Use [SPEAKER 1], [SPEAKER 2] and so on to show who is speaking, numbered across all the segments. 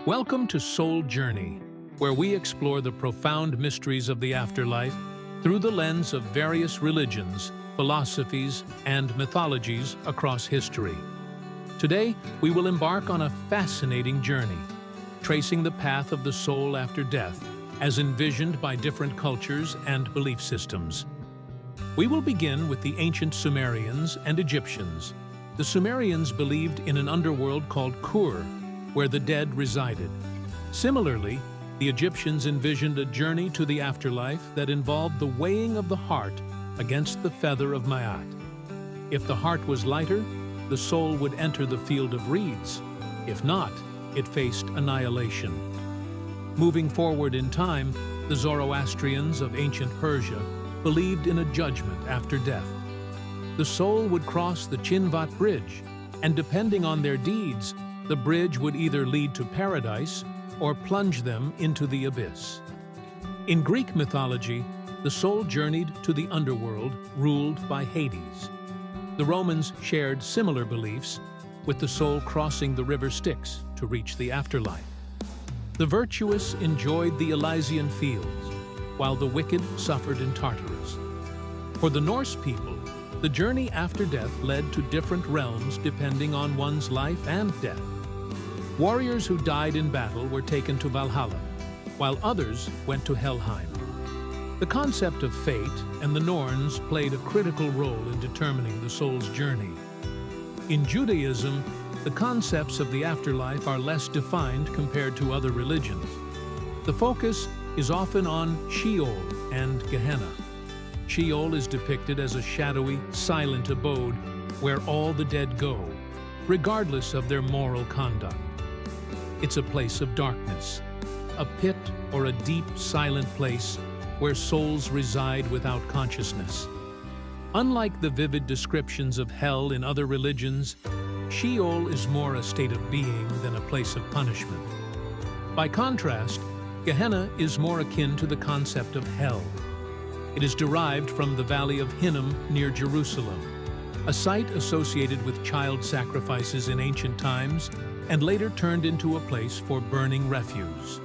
[SPEAKER 1] Welcome to Soul Journey, where we explore the profound mysteries of the afterlife through the lens of various religions, philosophies, and mythologies across history. Today, we will embark on a fascinating journey, tracing the path of the soul after death, as envisioned by different cultures and belief systems. We will begin with the ancient Sumerians and Egyptians. The Sumerians believed in an underworld called Kur, where the dead resided. Similarly, the Egyptians envisioned a journey to the afterlife that involved the weighing of the heart against the feather of Ma'at. If the heart was lighter, the soul would enter the field of reeds. If not, it faced annihilation. Moving forward in time, the Zoroastrians of ancient Persia believed in a judgment after death. The soul would cross the Chinvat Bridge, and depending on their deeds, the bridge would either lead to paradise or plunge them into the abyss. In Greek mythology, the soul journeyed to the underworld, ruled by Hades. The Romans shared similar beliefs, with the soul crossing the river Styx to reach the afterlife. The virtuous enjoyed the Elysian fields, while the wicked suffered in Tartarus. For the Norse people, the journey after death led to different realms depending on one's life and death. Warriors who died in battle were taken to Valhalla, while others went to Helheim. The concept of fate and the Norns played a critical role in determining the soul's journey. In Judaism, the concepts of the afterlife are less defined compared to other religions. The focus is often on Sheol and Gehenna. Sheol is depicted as a shadowy, silent abode where all the dead go, regardless of their moral conduct. It's a place of darkness, a pit or a deep, silent place where souls reside without consciousness. Unlike the vivid descriptions of hell in other religions, Sheol is more a state of being than a place of punishment. By contrast, Gehenna is more akin to the concept of hell. It is derived from the Valley of Hinnom near Jerusalem, a site associated with child sacrifices in ancient times and later turned into a place for burning refuse.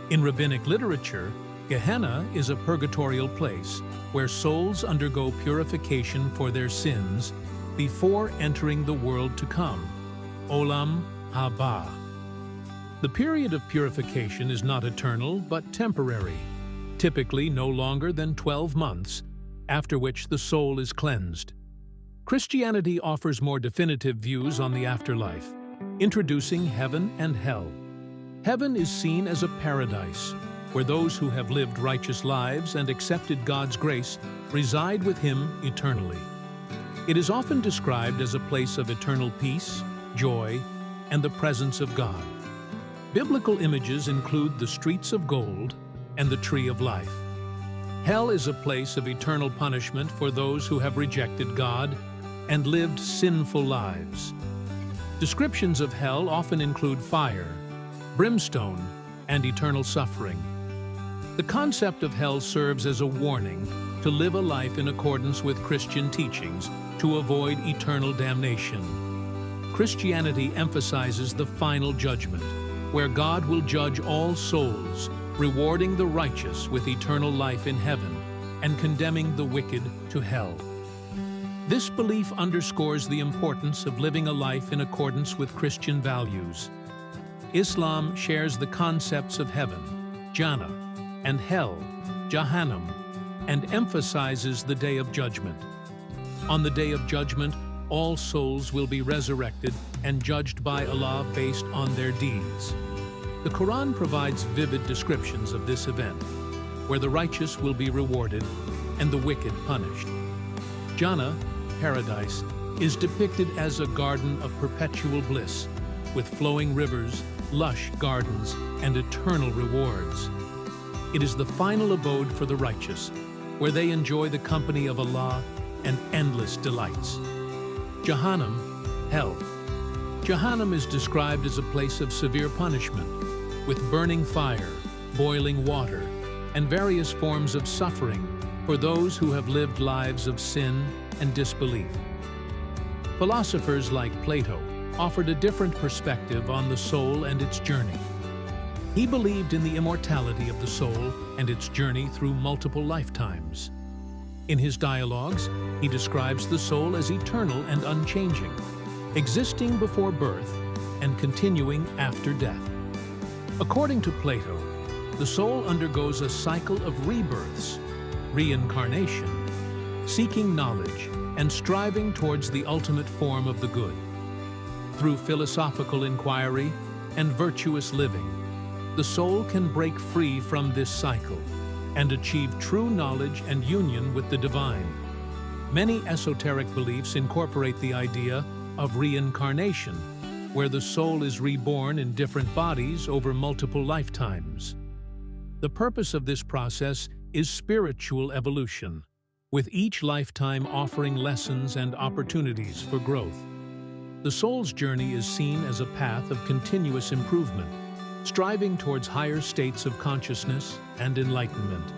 [SPEAKER 1] In rabbinic literature, Gehenna is a purgatorial place where souls undergo purification for their sins before entering the world to come, Olam Haba. The period of purification is not eternal but temporary, typically no longer than 12 months, after which the soul is cleansed. Christianity offers more definitive views on the afterlife, introducing heaven and hell. Heaven is seen as a paradise, where those who have lived righteous lives and accepted God's grace reside with Him eternally. It is often described as a place of eternal peace, joy, and the presence of God. Biblical images include the streets of gold and the tree of life. Hell is a place of eternal punishment for those who have rejected God and lived sinful lives. Descriptions of hell often include fire, brimstone, and eternal suffering. The concept of hell serves as a warning to live a life in accordance with Christian teachings to avoid eternal damnation. Christianity emphasizes the final judgment, where God will judge all souls, rewarding the righteous with eternal life in heaven and condemning the wicked to hell. This belief underscores the importance of living a life in accordance with Christian values. Islam shares the concepts of heaven, Jannah, and hell, Jahannam, and emphasizes the Day of Judgment. On the Day of Judgment, all souls will be resurrected and judged by Allah based on their deeds. The Quran provides vivid descriptions of this event, where the righteous will be rewarded and the wicked punished. Jannah, paradise, is depicted as a garden of perpetual bliss, with flowing rivers, lush gardens, and eternal rewards. It is the final abode for the righteous, where they enjoy the company of Allah and endless delights. Jahannam, hell. Jahannam is described as a place of severe punishment, with burning fire, boiling water, and various forms of suffering for those who have lived lives of sin and disbelief. Philosophers like Plato offered a different perspective on the soul and its journey. He believed in the immortality of the soul and its journey through multiple lifetimes. In his dialogues, he describes the soul as eternal and unchanging, existing before birth and continuing after death. According to Plato, the soul undergoes a cycle of rebirths, reincarnation, seeking knowledge and striving towards the ultimate form of the good. Through philosophical inquiry and virtuous living, the soul can break free from this cycle and achieve true knowledge and union with the divine. Many esoteric beliefs incorporate the idea of reincarnation, where the soul is reborn in different bodies over multiple lifetimes. The purpose of this process is spiritual evolution, with each lifetime offering lessons and opportunities for growth. The soul's journey is seen as a path of continuous improvement, striving towards higher states of consciousness and enlightenment.